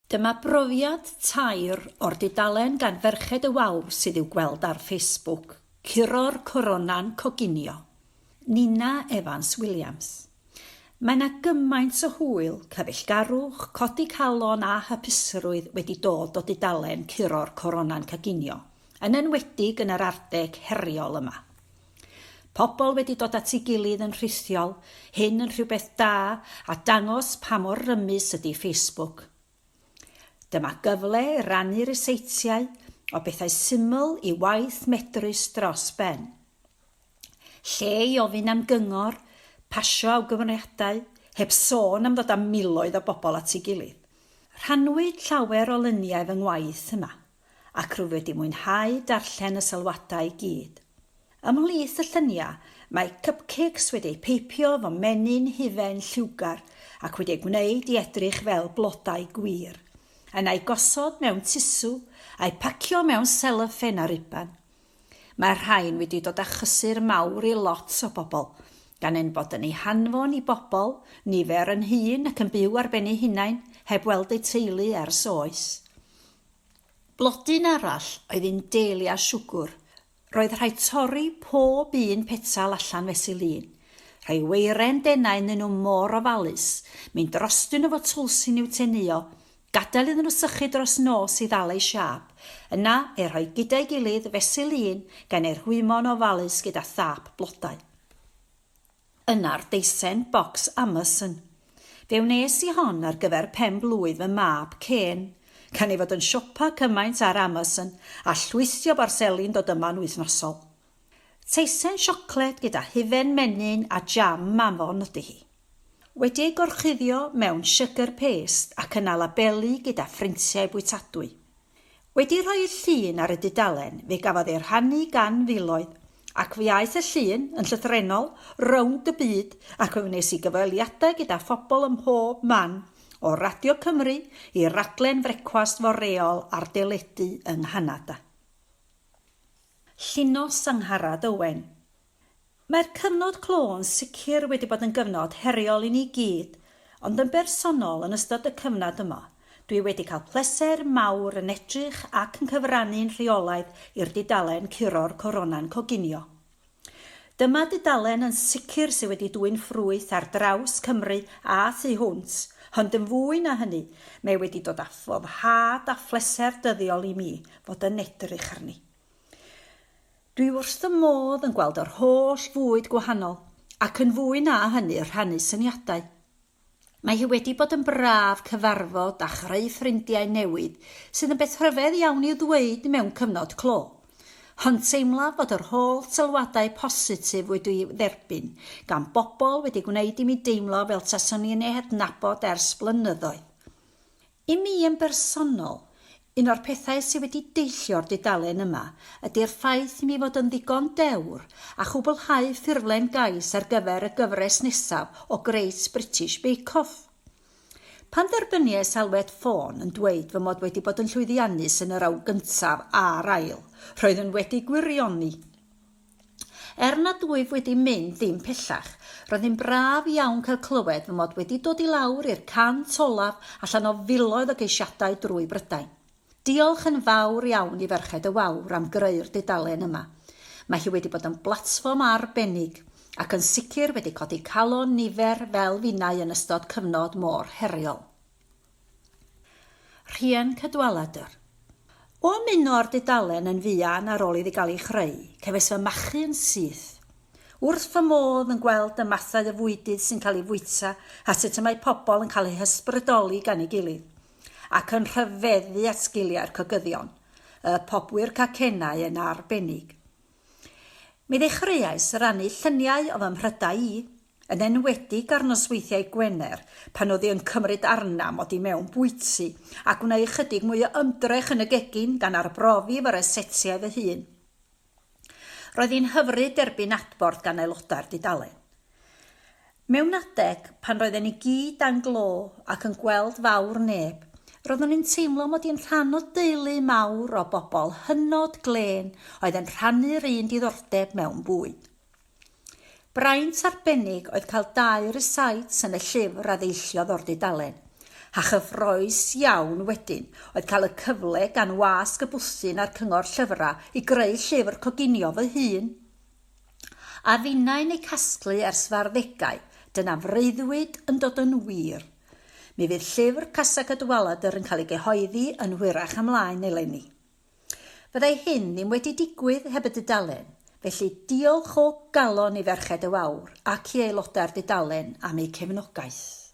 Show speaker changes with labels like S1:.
S1: Dyma brofiad tair o'r dudalen gan Ferched y Wawr sydd i'w gweld ar Facebook. Curo'r Corona'n Coginio. Nina Evans Williams. Mae yna gymaint o hwyl, cyfeillgarwch, codi calon a hapusrwydd wedi dod o dudalen Curo'r Corona'n Coginio, yn enwedig yn yr ardeg heriol yma. Pobl wedi dod at ei gilydd yn rhithiol, hyn yn rhywbeth da a dangos pa mor rymus ydy Facebook. Dyma gyfle i rannu'r eseitiau o bethau syml i waith medrus dros ben. Lle i ofyn am gyngor, pasio awgrymiadau, heb sôn am ddod â miloedd o bobl at ei gilydd. Rhannwyd llawer o luniau fy ngwaith yma, ac rwyf wedi mwynhau darllen y sylwadau i gyd. Ymhlith y lluniau, mae cupcakes wedi peipio fo menyn hufen lliwgar ac wedi gwneud i edrych fel blodau gwir. Yna'i gosod mewn tisw a'i pacio mewn selofan a riban. Mae'r rhain wedi dod â chysur mawr i lot o bobl, gan ein bod yn ei hanfon i bobl, nifer yn hŷn ac yn byw ar ben ei hunain, heb weld eu teulu ers oes. Blodyn arall oedd un delia siwgr. Roedd rhaid torri pob un petal allan fesul un. Rhai weiren denau yn nhw mor ofalus, mynd drostyn efo twlsyn i'w tenio, gadael iddyn nhw sychu dros nos i ddal ei siap, yna ei rhoi gyda'i gilydd fesul un gan ei rhwymon ofalus gyda thap blodau. Yna'r deisen bocs Amazon. Fe wnes i hon ar gyfer pen blwydd fy mab Ken, gan ei fod yn siopa cymaint ar Amazon a llwythio borselin dod yma'n wythnosol. Teisen siocled gyda hufen menyn a jam mamon ydy hi. Wedi ei gorchuddio mewn sugar paste ac yn alabeli gyda ffrintiau bwytadwy. Wedi rhoi llun ar y dudalen, fe gafodd ei rhannu gan filoedd, ac fe aeth y llun yn llythrenol rownd y byd ac fe wnes i gyfweliadau gyda phobl ym mhob man, o Radio Cymru i raglen frecwast foreol ar deledu yng Nghanada. Llunos Angharad Owen. Mae'r cyfnod clo'n sicr wedi bod yn gyfnod heriol i ni gyd, ond yn bersonol yn ystod y cyfnod yma, dwi wedi cael pleser mawr yn edrych ac yn cyfrannu'n rheolaidd i'r dudalen Curo'r Corona'n Coginio. Dyma dudalen yn sicr sydd wedi dwy'n ffrwyth ar draws Cymru a thu hwnt, ond yn fwy na hynny, mae wedi dod â foddhad a phleser dyddiol i mi fod yn edrych arni. Dwi wrth y modd yn gweld yr holl fwyd gwahanol ac yn fwy na hynny rhannu syniadau. Mae hi wedi bod yn braf cyfarfod a chreu ffrindiau newydd sydd yn beth rhyfedd iawn i'w ddweud mewn cyfnod clo. Ond teimla fod yr holl sylwadau positif wedi dderbyn gan bobl wedi gwneud i mi deimlo fel taswn i'n ei hadnabod ers blynyddoedd. I mi yn bersonol, un o'r pethau sydd wedi deillio'r dudalen yma ydy'r ffaith i mi fod yn ddigon dewr a chwblhau ffurflen gais ar gyfer y gyfres nesaf o Great British Bake Off. Pan dderbyniais alwed ffôn yn dweud fy mod wedi bod yn llwyddiannus yn yr awr gyntaf a'r ail, roedd yn wedi gwirioni. Nad wyf wedi mynd ddim pellach, roedd yn braf iawn cael clywed fy mod wedi dod i lawr i'r cant olaf allan o filoedd o geisiadau drwy Brydain. Diolch yn fawr iawn i Ferched y Wawr am greu'r dudalen yma. Mae hi wedi bod yn blatfform arbennig ac yn sicr wedi codi calon nifer fel finnau yn ystod cyfnod mor heriol. Rhian Cadwaladr. O ymuno'r dudalen yn fuan ar ôl iddi gael ei chreu, cefais fy machu yn syth. Wrth fy modd yn gweld y mathau y fwydydd sy'n cael ei fwyta a sut y mae pobl yn cael ei hysbrydoli gan ei gilydd, ac yn rhyfeddu at sgiliau'r cogyddion, y pobwyr cacennau yn arbennig. Mi ddechreuais rannu lluniau o fy mhrydau i, yn enwedig ar nosweithiau Gwener, pan oedd yn cymryd arnam od i mewn bwyty, ac wneud chydig mwy o ymdrech yn y gegin gan arbrofi fy'r esetiau fy hun. Roedd hi'n hyfryd erbyn adborth gan aelodau'r dudalen. Mewn adeg, pan roedden ni gyd dan glo ac yn gweld fawr neb, roeddwn i'n teimlo mod i'n rhan o deulu mawr o bobl hynod glen oedd yn rhannu'r un diddordeb mewn bwyd. Braint arbennig oedd cael 2 recites yn y llyfr a ddeilliodd o'r dudalen, A chyffroes iawn wedyn oedd cael y cyfle gan wasg y bwsyn a'r cyngor llyfrau i greu llyfr coginio fy hun. A finnau'n ei casglu ers farddegau, dyna freuddwyd yn dod yn wir. Mi fydd llyfr Casag y Dwaladr yn cael ei gyhoeddi yn hwyrach ymlaen eleni. Fyddai hyn ddim wedi digwydd heb y dudalen, felly diolch o galon i Ferched y Wawr ac i aelodau'r dudalen am eu cefnogaeth.